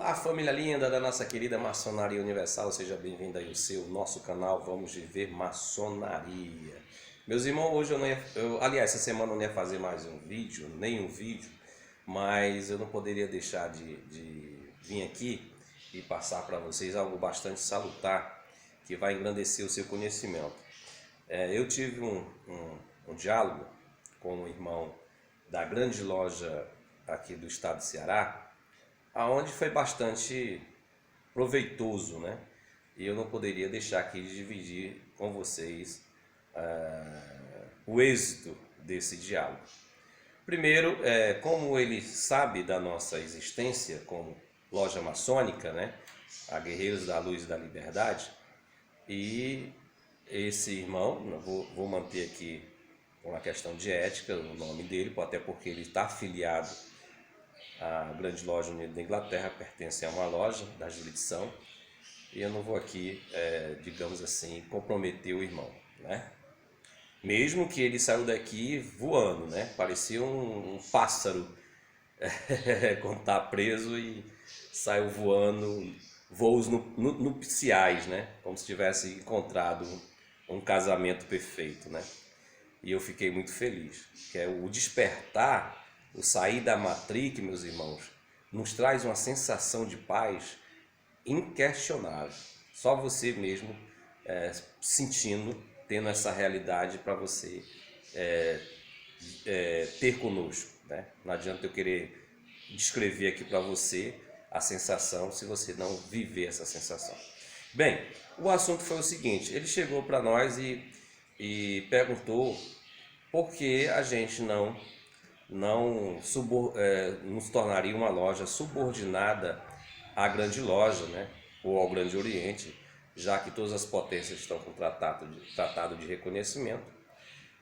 Olá, família linda da nossa querida Maçonaria Universal, seja bem-vindo aí ao nosso canal Vamos Viver Maçonaria. Meus irmãos, hoje aliás, essa semana eu não ia fazer mais nenhum vídeo, mas eu não poderia deixar de vir aqui e passar para vocês algo bastante salutar, que vai engrandecer o seu conhecimento. Eu tive um diálogo com um irmão da grande loja aqui do estado de Ceará, aonde foi bastante proveitoso, né? E eu não poderia deixar aqui de dividir com vocês o êxito desse diálogo. Primeiro, como ele sabe da nossa existência como loja maçônica, né? A Guerreiros da Luz e da Liberdade, e esse irmão, vou manter aqui por uma questão de ética o nome dele, até porque ele está afiliado à grande loja unida da Inglaterra, pertence a uma loja da jurisdição, e eu não vou aqui, digamos assim, comprometer o irmão, né? Mesmo que ele saiu daqui voando, né? Parecia um pássaro quando está preso e saiu voando, voos nupciais, né? Como se tivesse encontrado um casamento perfeito, né? E eu fiquei muito feliz, que é o despertar, o sair da Matrix, meus irmãos, nos traz uma sensação de paz inquestionável. Só você mesmo sentindo, tendo essa realidade para você ter conosco, né? Não adianta eu querer descrever aqui para você a sensação se você não viver essa sensação. Bem, o assunto foi o seguinte: ele chegou para nós e perguntou por que a gente nos tornaria uma loja subordinada à grande loja, né? Ou ao Grande Oriente, já que todas as potências estão com tratado de reconhecimento,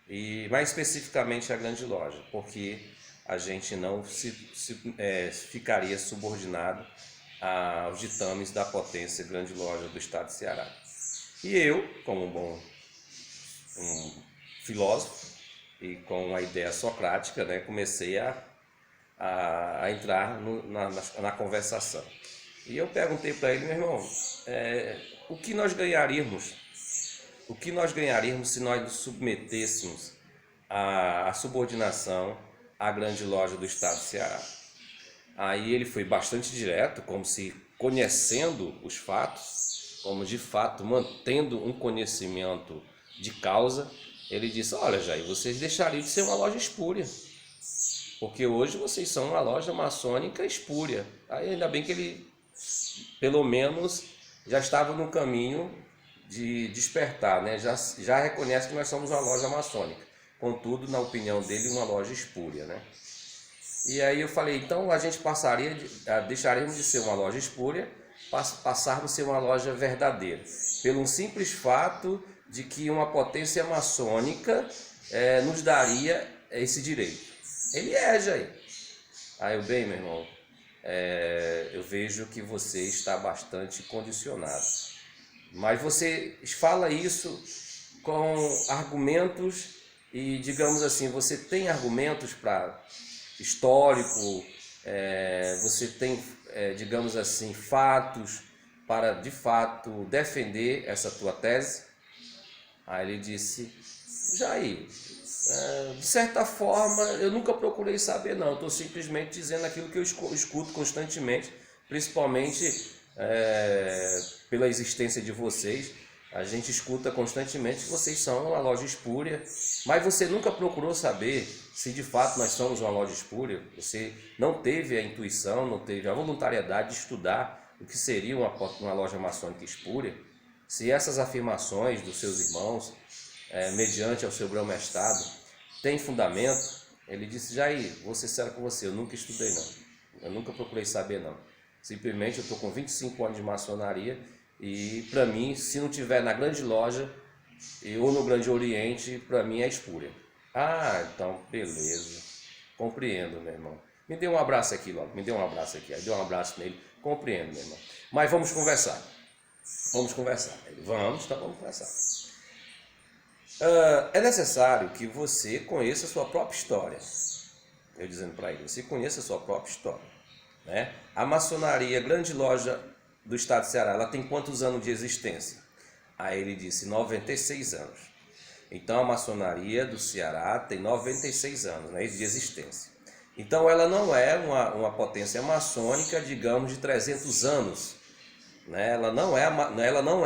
e mais especificamente a grande loja, porque a gente não ficaria subordinado aos ditames da potência grande loja do estado de Ceará. E eu, como um filósofo e com a ideia socrática, né, comecei a entrar na conversação. E eu perguntei para ele: meu irmão, o que nós ganharíamos se nós nos submetêssemos à subordinação à grande loja do estado de Ceará? Aí ele foi bastante direto, como se conhecendo os fatos, como de fato mantendo um conhecimento de causa. Ele disse: olha, Jair, vocês deixariam de ser uma loja espúria, porque hoje vocês são uma loja maçônica espúria. Aí ainda bem que ele, pelo menos, já estava no caminho de despertar, né? Já reconhece que nós somos uma loja maçônica, contudo, na opinião dele, uma loja espúria, né? E aí eu falei: então a gente deixaríamos de ser uma loja espúria, passarmos a ser uma loja verdadeira, pelo simples fato de que uma potência maçônica nos daria esse direito. Ele Jair. Aí eu: bem, meu irmão, eu vejo que você está bastante condicionado, mas você fala isso com argumentos e, digamos assim, você tem argumentos para histórico, você tem, digamos assim, fatos para de fato defender essa tua tese? Aí ele disse: Jair, de certa forma eu nunca procurei saber, não, estou simplesmente dizendo aquilo que eu escuto constantemente, principalmente pela existência de vocês. A gente escuta constantemente que vocês são uma loja espúria, mas você nunca procurou saber se de fato nós somos uma loja espúria? Você não teve a intuição, não teve a voluntariedade de estudar o que seria uma loja maçônica espúria? Se essas afirmações dos seus irmãos, mediante ao seu grão-mestrado, têm fundamento? Ele disse: Jair, vou ser sincero com você, eu nunca estudei não, eu nunca procurei saber não, simplesmente eu estou com 25 anos de maçonaria e para mim, se não tiver na grande loja ou no Grande Oriente, para mim é espúria. Ah, então beleza, compreendo, meu irmão. Me dê um abraço aqui logo, me dê um abraço aqui. Aí deu um abraço nele: compreendo, meu irmão, mas vamos conversar. Vamos conversar. Ele: vamos, então vamos conversar. É necessário que você conheça a sua própria história. Eu dizendo para ele: você conheça a sua própria história. né? A maçonaria, grande loja do estado do Ceará, ela tem quantos anos de existência? Aí ele disse 96 anos. Então a maçonaria do Ceará tem 96 anos, né, de existência. Então ela não é uma potência maçônica, digamos, de 300 anos. Né? Ela não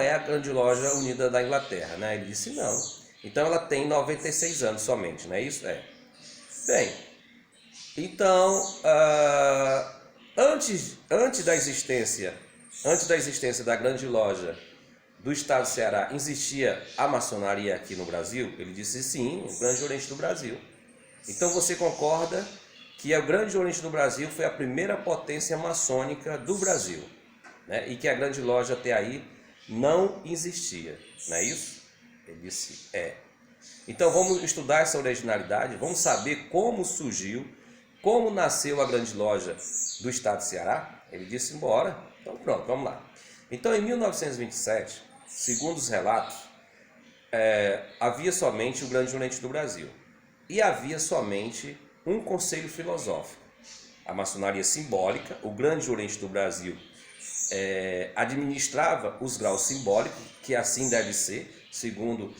é a grande loja unida da Inglaterra. Né? Ele disse não. Então ela tem 96 anos somente, não é isso? É. Bem, então, antes da existência da grande loja do estado do Ceará, existia a maçonaria aqui no Brasil? Ele disse sim, o Grande Oriente do Brasil. Então você concorda que o Grande Oriente do Brasil foi a primeira potência maçônica do Brasil, né? E que a grande loja até aí não existia, não é isso? Ele disse é. Então vamos estudar essa originalidade, vamos saber como surgiu, como nasceu a grande loja do estado do Ceará? Ele disse, bora. Então pronto, vamos lá. Então em 1927, segundo os relatos, havia somente o Grande Oriente do Brasil. E havia somente um conselho filosófico. A maçonaria simbólica, o Grande Oriente do Brasil, administrava os graus simbólicos, que assim deve ser, segundo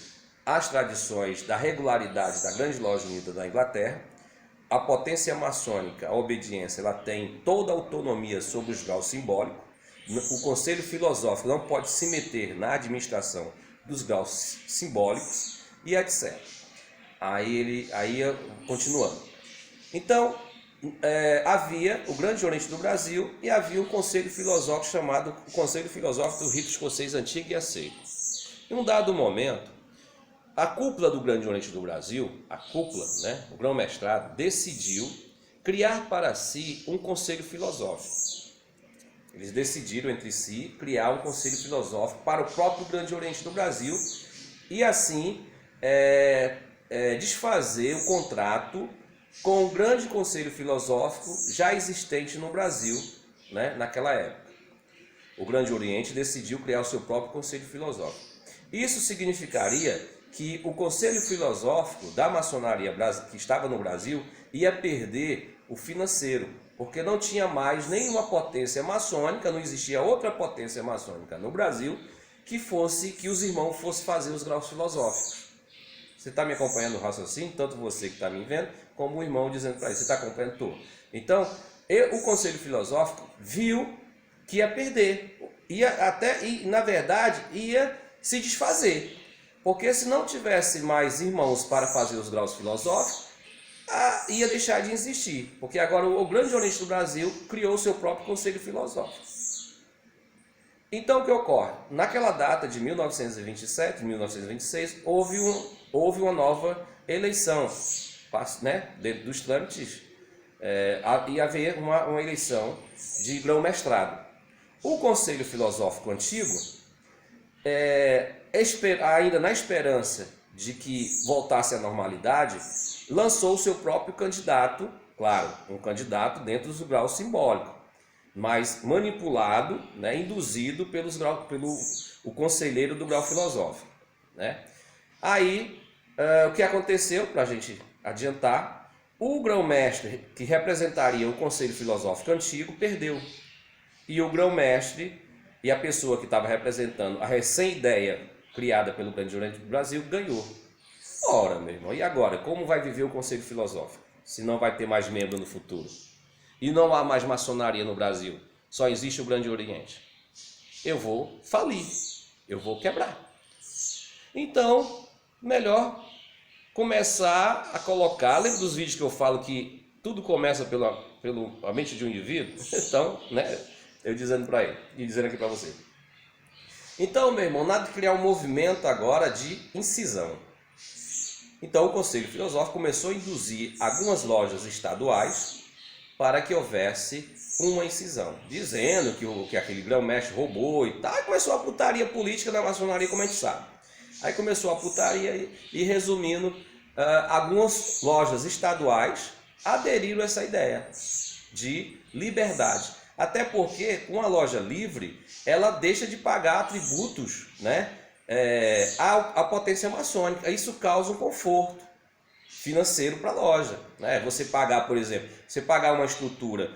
as tradições da regularidade da Grande Loja Unida da Inglaterra. A potência maçônica, a obediência, ela tem toda a autonomia sobre os graus simbólicos. O Conselho Filosófico não pode se meter na administração dos graus simbólicos e etc. Aí continuando. Então, havia o Grande Oriente do Brasil e havia um conselho filosófico chamado Conselho Filosófico do Rito Escocês Antigo e Aceito. Em um dado momento, a cúpula do Grande Oriente do Brasil, a cúpula, né, o grão-mestrado, decidiu criar para si um conselho filosófico. Eles decidiram entre si criar um conselho filosófico para o próprio Grande Oriente do Brasil e assim desfazer o contrato com o grande conselho filosófico já existente no Brasil, né, naquela época. O Grande Oriente decidiu criar o seu próprio conselho filosófico. Isso significaria que o conselho filosófico da maçonaria que estava no Brasil ia perder o financeiro, porque não tinha mais nenhuma potência maçônica, não existia outra potência maçônica no Brasil que os irmãos fossem fazer os graus filosóficos. Você está me acompanhando no raciocínio? Tanto você que está me vendo, como o irmão dizendo para ele, você está acompanhando tudo. Então, o conselho filosófico viu que ia perder, na verdade, ia se desfazer. Porque se não tivesse mais irmãos para fazer os graus filosóficos, ia deixar de existir. Porque agora o Grande Oriente do Brasil criou o seu próprio conselho filosófico. Então o que ocorre? Naquela data de 1927, 1926, houve uma nova eleição, né? Dentro dos trâmites, ia haver uma eleição de grão-mestrado. O conselho filosófico antigo, ainda na esperança de que voltasse à normalidade, lançou o seu próprio candidato, claro, um candidato dentro do grau simbólico, mas manipulado, né, induzido pelo conselheiro do grau filosófico. Né? Aí, o que aconteceu, para a gente adiantar, o grão-mestre que representaria o conselho filosófico antigo perdeu. E o grão-mestre e a pessoa que estava representando a recém-ideia criada pelo Grande Oriente do Brasil ganhou. Ora, meu irmão, e agora? Como vai viver o conselho filosófico? Se não vai ter mais membro no futuro? E não há mais maçonaria no Brasil, só existe o Grande Oriente. Eu vou falir, eu vou quebrar. Então, melhor começar a colocar, lembra dos vídeos que eu falo que tudo começa pela mente de um indivíduo? Então, né, eu dizendo para ele, e dizendo aqui para você. Então, meu irmão, nada de criar um movimento agora de incisão. Então, o Conselho Filosófico começou a induzir algumas lojas estaduais para que houvesse uma incisão, dizendo que aquele grão-mestre roubou e tal. Aí começou a putaria política na maçonaria, como a gente sabe. Aí começou a putaria e resumindo, algumas lojas estaduais aderiram a essa ideia de liberdade. Até porque, com a loja livre, ela deixa de pagar tributos, né, à potência maçônica. Isso causa um conforto financeiro para a loja. Né? Você pagar, por exemplo, uma estrutura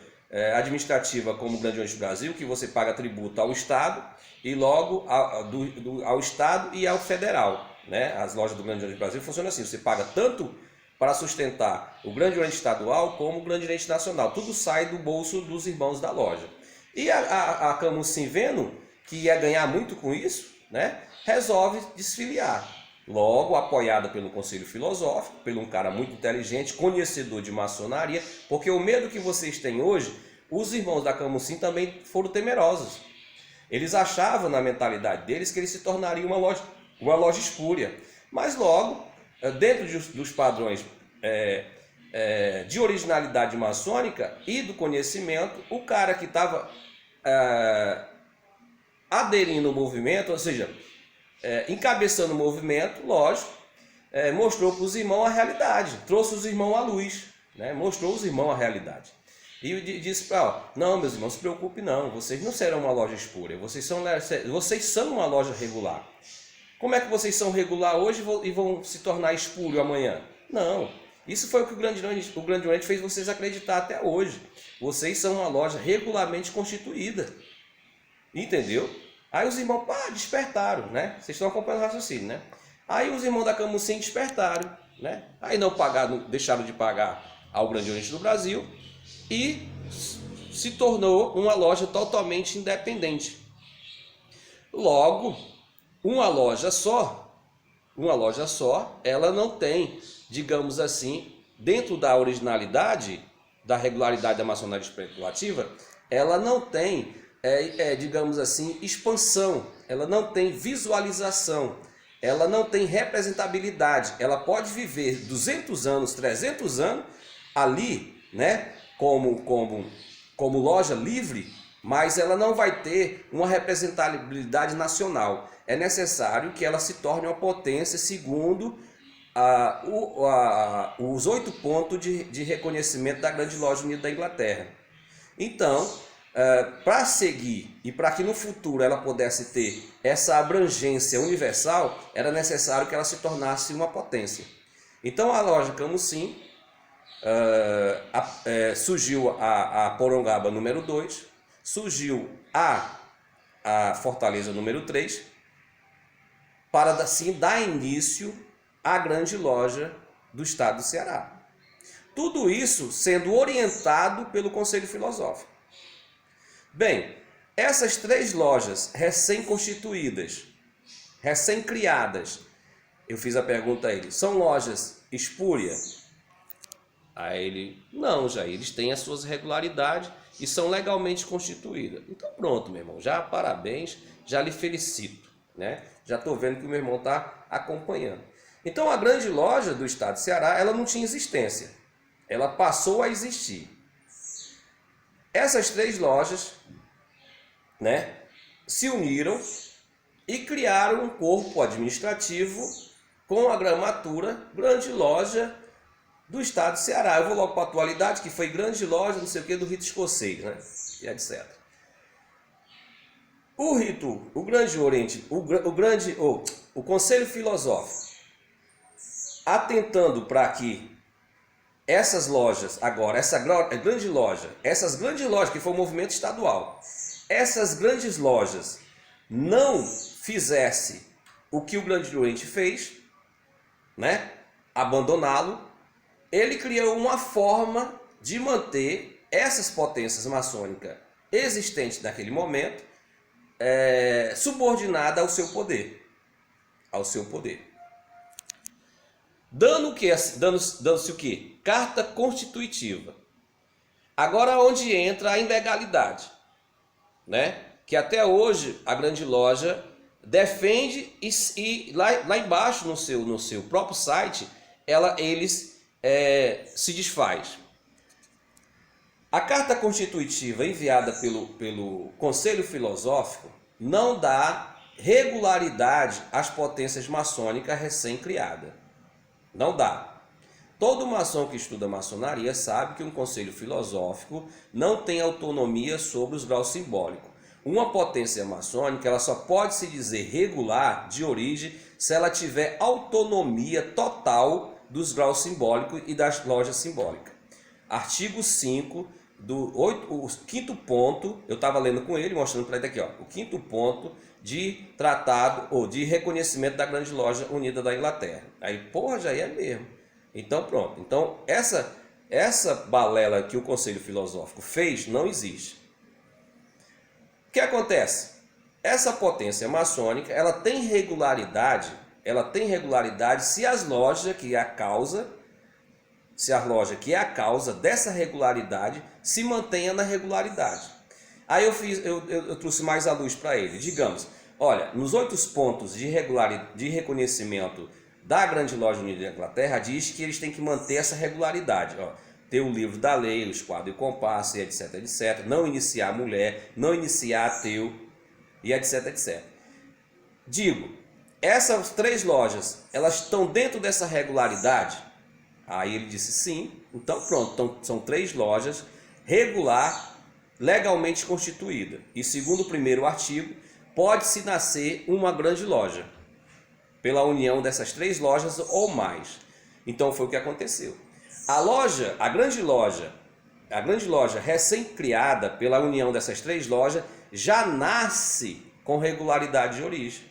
administrativa como o Grande Oriente do Brasil, que você paga tributo ao Estado e logo ao Estado e ao Federal, né? As lojas do Grande Oriente do Brasil funcionam assim, você paga tanto para sustentar o Grande Oriente Estadual como o Grande Oriente Nacional, tudo sai do bolso dos irmãos da loja. E a Camusim, vendo que ia ganhar muito com isso, né, resolve desfiliar. Logo, apoiada pelo Conselho Filosófico, por um cara muito inteligente, conhecedor de maçonaria, porque o medo que vocês têm hoje, os irmãos da Camusim também foram temerosos. Eles achavam na mentalidade deles que eles se tornariam uma loja espúria. Mas logo, dentro dos padrões de originalidade maçônica e do conhecimento, o cara que estava aderindo ao movimento, ou seja, encabeçando o movimento, lógico, mostrou para os irmãos a realidade, trouxe os irmãos à luz, né? Mostrou os irmãos a realidade. E disse para não, meus irmãos, não se preocupe não, vocês não serão uma loja espúria, vocês são uma loja regular. Como é que vocês são regular hoje e vão se tornar espúrio amanhã? Não, isso foi o que o Grande Oriente fez vocês acreditar até hoje. Vocês são uma loja regularmente constituída, entendeu? Aí os irmãos despertaram, né? Vocês estão acompanhando o raciocínio, né? Aí os irmãos da Camusim despertaram, né? Aí não deixaram de pagar ao Grande Oriente do Brasil e se tornou uma loja totalmente independente. Logo, uma loja só, ela não tem, digamos assim, dentro da originalidade, da regularidade da maçonaria especulativa, ela não tem digamos assim, expansão, ela não tem visualização, ela não tem representabilidade. Ela pode viver 200 anos, 300 anos ali, né, como loja livre, mas ela não vai ter uma representabilidade nacional. É necessário que ela se torne uma potência segundo os 8 pontos de reconhecimento da Grande Loja Unida da Inglaterra. Então, para seguir e para que no futuro ela pudesse ter essa abrangência universal, era necessário que ela se tornasse uma potência. Então a loja Camusim, surgiu a Porongaba número 2, surgiu a Fortaleza número 3, para assim dar início à grande loja do estado do Ceará. Tudo isso sendo orientado pelo Conselho Filosófico. Bem, essas 3 lojas recém-constituídas, recém-criadas, eu fiz a pergunta a ele, são lojas espúrias? Aí ele, não, Jair, eles têm as suas regularidades e são legalmente constituídas. Então pronto, meu irmão, já parabéns, já lhe felicito, né? Já estou vendo que o meu irmão está acompanhando. Então a grande loja do estado do Ceará, ela não tinha existência, ela passou a existir. Essas 3 lojas, né, se uniram e criaram um corpo administrativo com a gramatura Grande Loja do estado do Ceará. Eu vou logo para a atualidade, que foi Grande Loja, não sei o que, do rito escocês, né, e etc. O Grande Oriente, o Conselho Filosófico, atentando para que essas lojas, agora, essas grandes lojas que foi o movimento estadual, essas grandes lojas não fizessem o que o Grande Oriente fez, né, abandoná-lo, ele criou uma forma de manter essas potências maçônicas existentes naquele momento, subordinada ao seu poder. Dando-se o quê? Carta constitutiva. Agora onde entra a ilegalidade, né? Que até hoje a grande loja defende e lá embaixo no seu próprio site eles se desfaz. A carta constitutiva enviada pelo Conselho Filosófico não dá regularidade às potências maçônicas recém-criadas. Não dá. Todo maçom que estuda maçonaria sabe que um conselho filosófico não tem autonomia sobre os graus simbólicos. Uma potência maçônica ela só pode se dizer regular de origem se ela tiver autonomia total dos graus simbólicos e das lojas simbólicas. Artigo 5 o quinto ponto, eu estava lendo com ele, mostrando para ele aqui, ó, o quinto ponto de tratado ou de reconhecimento da Grande Loja Unida da Inglaterra. Aí, porra, já é mesmo. Então, pronto. Então, essa balela que o Conselho Filosófico fez não existe. O que acontece? Essa potência maçônica, ela tem regularidade se as lojas que é a causa, se a loja que é a causa dessa regularidade se mantenha na regularidade. Aí eu trouxe mais à luz para ele. Digamos, olha, nos 8 pontos de reconhecimento da Grande Loja Unida da Inglaterra, diz que eles têm que manter essa regularidade. Ó, ter o livro da lei, o esquadro e o compasso, etc, etc. Não iniciar mulher, não iniciar ateu, e etc, etc. Digo, essas 3 lojas, elas estão dentro dessa regularidade? Aí ele disse sim. Então pronto, então, são 3 lojas regular, legalmente constituída. E segundo o primeiro artigo, pode-se nascer uma grande loja, pela união dessas 3 lojas ou mais. Então foi o que aconteceu. A grande loja recém-criada pela união dessas 3 lojas, já nasce com regularidade de origem.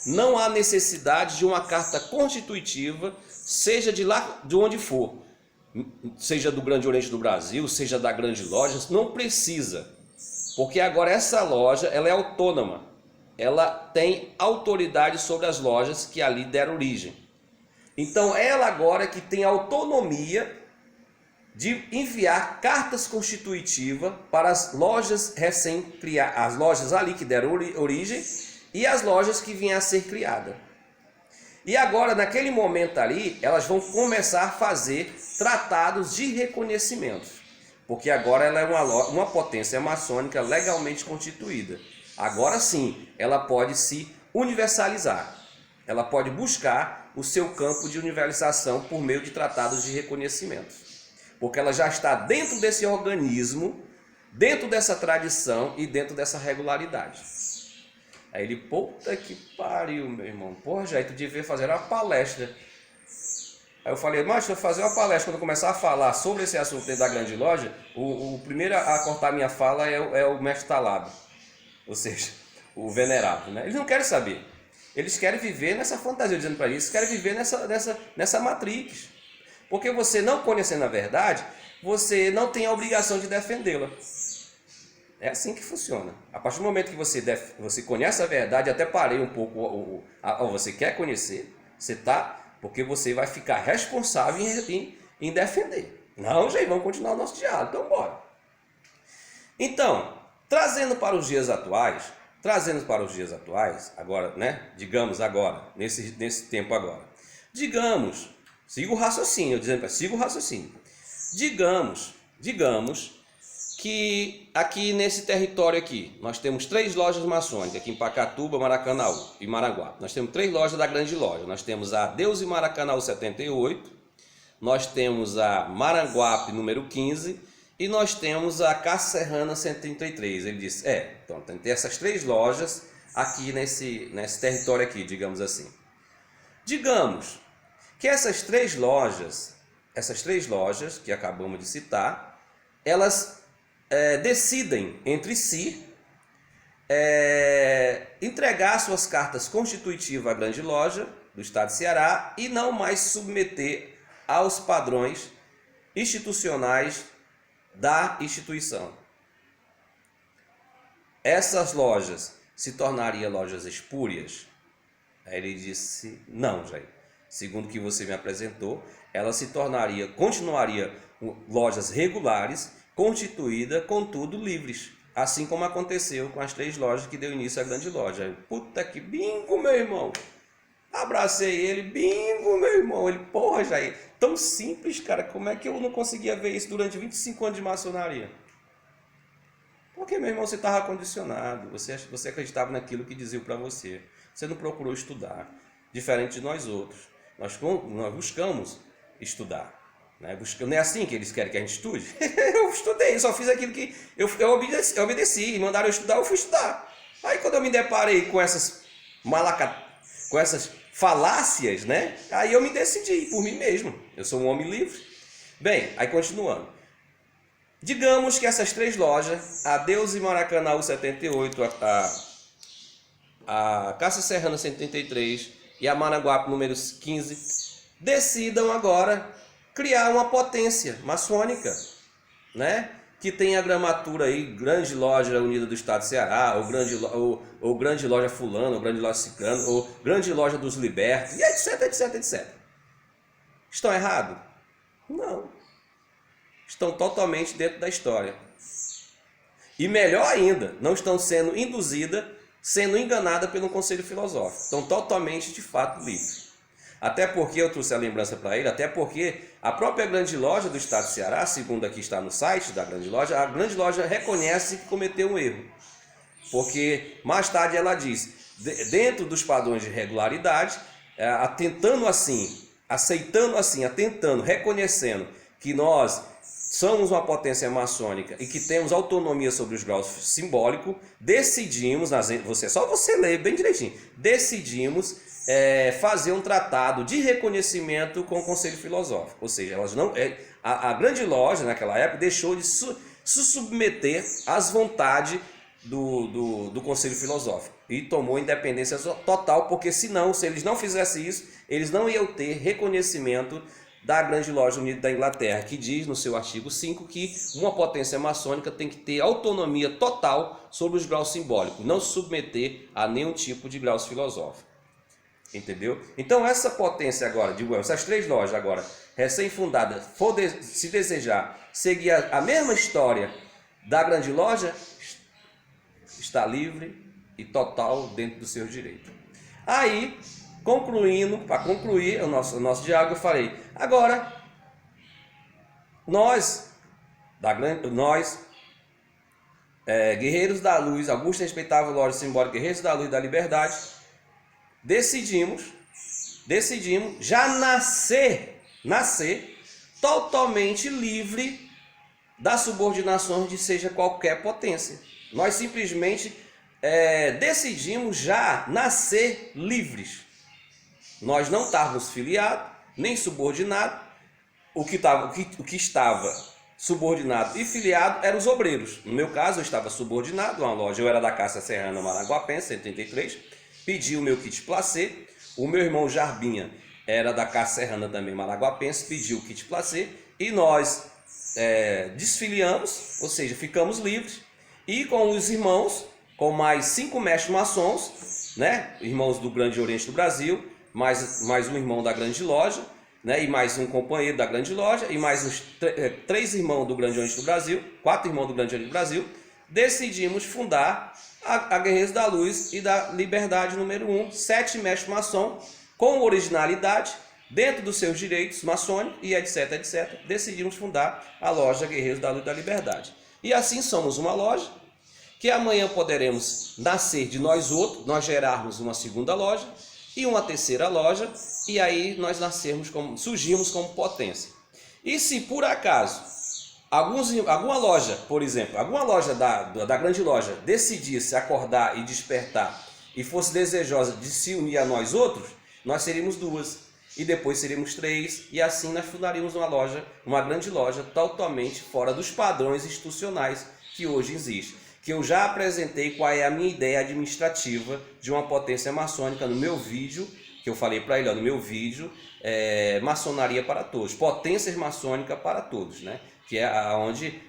Não há necessidade de uma carta constitutiva, seja de lá, de onde for, seja do Grande Oriente do Brasil, seja da Grande Loja, não precisa, porque agora essa loja, ela é autônoma, ela tem autoridade sobre as lojas que ali deram origem. Então ela agora que tem autonomia de enviar cartas constitutivas para as lojas recém-criadas, as lojas ali que deram origem e as lojas que vinham a ser criadas. E agora, naquele momento ali, elas vão começar a fazer tratados de reconhecimento, porque agora ela é uma potência maçônica legalmente constituída. Agora sim, ela pode se universalizar, ela pode buscar o seu campo de universalização por meio de tratados de reconhecimento. Porque ela já está dentro desse organismo, dentro dessa tradição e dentro dessa regularidade. Aí ele, puta que pariu, meu irmão. Porra, Jair, tu devia fazer uma palestra. Aí eu falei, mas deixa eu fazer uma palestra. Quando eu começar a falar sobre esse assunto da Grande Loja, o primeiro a cortar minha fala é o mestre Talado. Ou seja, o venerável, né? Eles não querem saber. Eles querem viver nessa fantasia, dizendo para eles, querem viver nessa matrix. Porque você não conhecendo a verdade, você não tem a obrigação de defendê-la. É assim que funciona. A partir do momento que você conhece a verdade, até parei um pouco, você quer conhecer, você tá, porque você vai ficar responsável em defender. Não, gente, vamos continuar o nosso diálogo, então bora. Então, trazendo para os dias atuais, agora, né? Digamos agora, nesse tempo agora. Digamos, siga o raciocínio, siga o raciocínio. Digamos que aqui nesse território aqui, nós temos 3 lojas maçônicas, aqui em Pacatuba, Maracanaú e Maranguape. Nós temos 3 lojas da Grande Loja. Nós temos a Deus e Maracanaú 78, nós temos a Maranguape número 15 e nós temos a Casa Serrana 133. Ele disse, então tem que ter essas 3 lojas aqui nesse território aqui, digamos assim. Digamos que essas 3 lojas que acabamos de citar, elas decidem entre si entregar suas cartas constitutivas à Grande Loja do Estado de Ceará e não mais submeter aos padrões institucionais da instituição. Essas lojas se tornariam lojas espúrias? Aí ele disse, não, Jair. Segundo o que você me apresentou, ela continuaria lojas regulares, constituídas, contudo livres. Assim como aconteceu com as 3 lojas que deu início à Grande Loja. Puta que bingo, meu irmão! Abracei ele, bingo, meu irmão. Ele, porra, Jair, tão simples, cara. Como é que eu não conseguia ver isso durante 25 anos de maçonaria? Porque, meu irmão, você estava condicionado. Você acreditava naquilo que diziam para você. Você não procurou estudar. Diferente de nós outros. Nós buscamos estudar. Né? Não é assim que eles querem que a gente estude? Eu estudei, só fiz aquilo que eu obedeci. E mandaram eu estudar, eu fui estudar. Aí quando eu me deparei com essas falácias, né? Aí eu me decidi por mim mesmo. Eu sou um homem livre. Bem, aí continuando. Digamos que essas 3 lojas, a Deus e Maracanã 78, a Cássia Serrana 183 e a Maraguape número 15, decidam agora criar uma potência maçônica, né? Que tem a gramatura aí, Grande Loja Unida do Estado do Ceará, ou Grande Loja Fulano, ou Grande Loja Ciclano, ou Grande Loja dos Libertos, e etc, etc, etc. Estão errados? Não. Estão totalmente dentro da história. E melhor ainda, não estão sendo induzidas, sendo enganadas pelo Conselho Filosófico. Estão totalmente, de fato, livres. Até porque, eu trouxe a lembrança para ele, até porque a própria Grande Loja do Estado do Ceará, segundo aqui está no site da Grande Loja, a Grande Loja reconhece que cometeu um erro. Porque mais tarde ela diz, dentro dos padrões de regularidade, atentando assim, aceitando assim, atentando, reconhecendo que nós somos uma potência maçônica e que temos autonomia sobre os graus simbólicos, decidimos, só você ler bem direitinho, decidimos fazer um tratado de reconhecimento com o Conselho Filosófico. Ou seja, elas não, a Grande Loja naquela época deixou de se submeter às vontades do Conselho Filosófico e tomou independência total, porque senão, se eles não fizessem isso, eles não iam ter reconhecimento da Grande Loja Unida da Inglaterra, que diz no seu artigo 5 que uma potência maçônica tem que ter autonomia total sobre os graus simbólicos, não se submeter a nenhum tipo de graus filosóficos. Entendeu? Então essa potência agora, essas 3 lojas agora, recém-fundadas, se desejar seguir a mesma história da Grande Loja, está livre e total dentro do seu direito. Aí, concluindo, para concluir o nosso diálogo, eu falei, agora, nós, Guerreiros da Luz, Augusta e Respeitável Loja Simbólica Guerreiros da Luz e da Liberdade, decidimos já nascer totalmente livre das subordinações de seja qualquer potência. Nós simplesmente decidimos já nascer livres. Nós não estávamos filiados, nem subordinados. O que estava subordinado e filiado eram os obreiros. No meu caso, eu estava subordinado a uma loja. Eu era da Cássia Serrana Maraguapense, 183. Pedi o meu kit placê. O meu irmão Jarbinha era da Cássia Serrana também Maraguapense, pediu o kit placê. E nós desfiliamos, ou seja, ficamos livres. E com os irmãos, com mais 5 mestres maçons, né? Irmãos do Grande Oriente do Brasil, mais um irmão da Grande Loja, né? E mais um companheiro da Grande Loja, e mais uns 3 irmãos do Grande Oriente do Brasil, 4 irmãos do Grande Oriente do Brasil, decidimos fundar a Guerreiros da Luz e da Liberdade número 1, 7 mestres maçons, com originalidade, dentro dos seus direitos maçônicos e etc, etc, decidimos fundar a loja Guerreiros da Luz e da Liberdade. E assim somos uma loja, que amanhã poderemos nascer de nós outros, nós gerarmos uma segunda loja e uma terceira loja, e aí nós surgimos como potência. E se por acaso alguma loja, por exemplo, alguma loja da Grande Loja decidisse acordar e despertar e fosse desejosa de se unir a nós outros, nós seríamos 2, e depois seríamos 3, e assim nós fundaríamos uma grande loja totalmente fora dos padrões institucionais que hoje existem. Que eu já apresentei qual é a minha ideia administrativa de uma potência maçônica no meu vídeo, que eu falei para ele, no meu vídeo, Maçonaria para Todos, Potências Maçônicas para Todos, né? Que é onde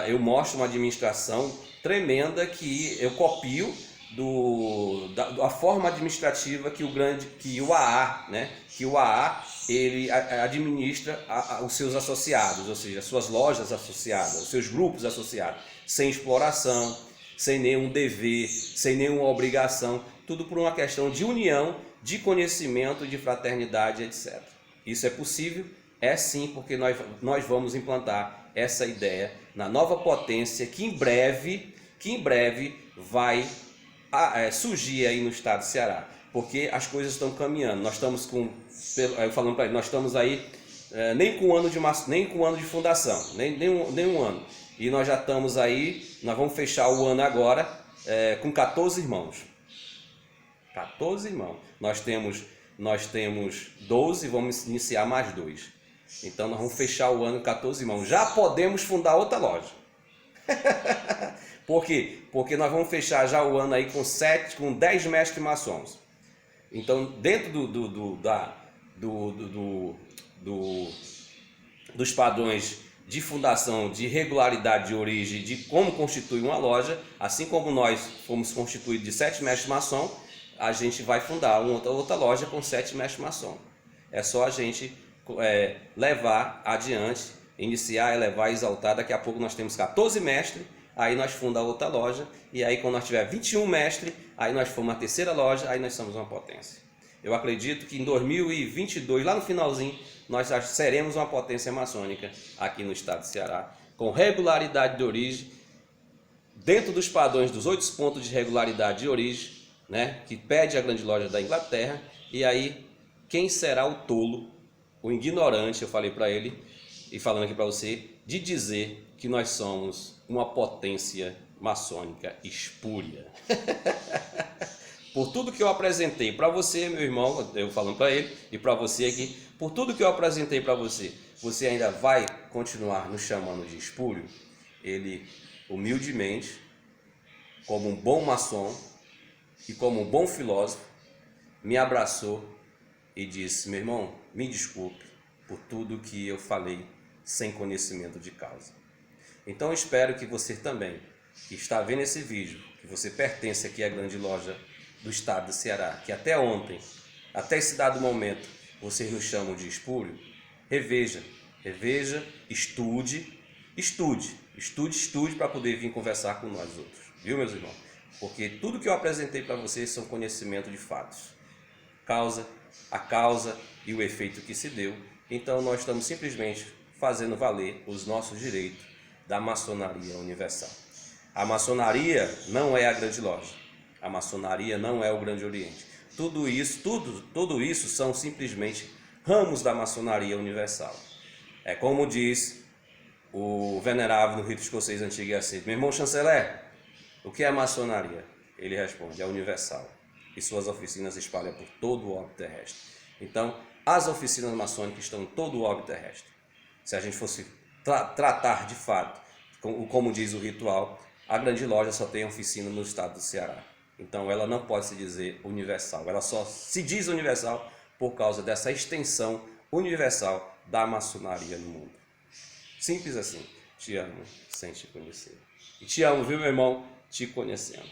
eu mostro uma administração tremenda que eu copio da forma administrativa que o AA, né? Que o AA ele administra os seus associados, ou seja, as suas lojas associadas, os seus grupos associados, sem exploração, sem nenhum dever, sem nenhuma obrigação, tudo por uma questão de união, de conhecimento, de fraternidade, etc. Isso é possível? É sim, porque nós vamos implantar essa ideia na nova potência que em breve vai surgir aí no estado do Ceará, porque as coisas estão caminhando. Nós estamos falando para ele, nós estamos aí nem com um ano de fundação, nem um ano. E nós já estamos aí, nós vamos fechar o ano agora com 14 irmãos. 14 irmãos. Nós temos 12 e vamos iniciar mais 2. Então nós vamos fechar o ano com 14 irmãos. Já podemos fundar outra loja. Por quê? Porque nós vamos fechar já o ano aí com 10 mestres maçons. Então, dentro dos padrões de fundação, de regularidade de origem, de como constituir uma loja, assim como nós fomos constituídos de 7 mestres maçons, a gente vai fundar outra loja com 7 mestres maçons. É só a gente levar adiante, iniciar, elevar, exaltar. Daqui a pouco nós temos 14 mestres, aí nós fundamos outra loja, e aí quando nós tiver 21 mestres, aí nós formos a terceira loja, aí nós somos uma potência. Eu acredito que em 2022, lá no finalzinho, nós seremos uma potência maçônica aqui no estado do Ceará, com regularidade de origem, dentro dos padrões dos 8 pontos de regularidade de origem, né, que pede a grande loja da Inglaterra. E aí, quem será o tolo, o ignorante, eu falei para ele, e falando aqui para você, de dizer que nós somos uma potência maçônica espúria. Por tudo que eu apresentei para você, meu irmão, eu falando para ele, e para você aqui, por tudo que eu apresentei para você, você ainda vai continuar nos chamando de espúrio? Ele, humildemente, como um bom maçom e como um bom filósofo, me abraçou e disse: meu irmão, me desculpe por tudo que eu falei sem conhecimento de causa. Então eu espero que você também, que está vendo esse vídeo, que você pertence aqui à grande loja do estado do Ceará, que até ontem, até esse dado momento, vocês nos chamam de espúrio, reveja, estude para poder vir conversar com nós outros, viu, meus irmãos? Porque tudo que eu apresentei para vocês são conhecimento de fatos, a causa e o efeito que se deu. Então nós estamos simplesmente fazendo valer os nossos direitos da maçonaria universal. A maçonaria não é a grande loja, a maçonaria não é o Grande Oriente. Tudo isso são simplesmente ramos da maçonaria universal. É como diz o venerável no rito escocês antigo e aceito: meu irmão chanceler, o que é a maçonaria? Ele responde: é universal, e suas oficinas espalham por todo o orbe terrestre. Então, as oficinas maçônicas estão em todo o orbe terrestre. Se a gente fosse tratar de fato, como diz o ritual, a grande loja só tem oficina no estado do Ceará. Então ela não pode se dizer universal, ela só se diz universal por causa dessa extensão universal da maçonaria no mundo. Simples assim. Te amo sem te conhecer. E te amo, viu, meu irmão? Te conhecendo.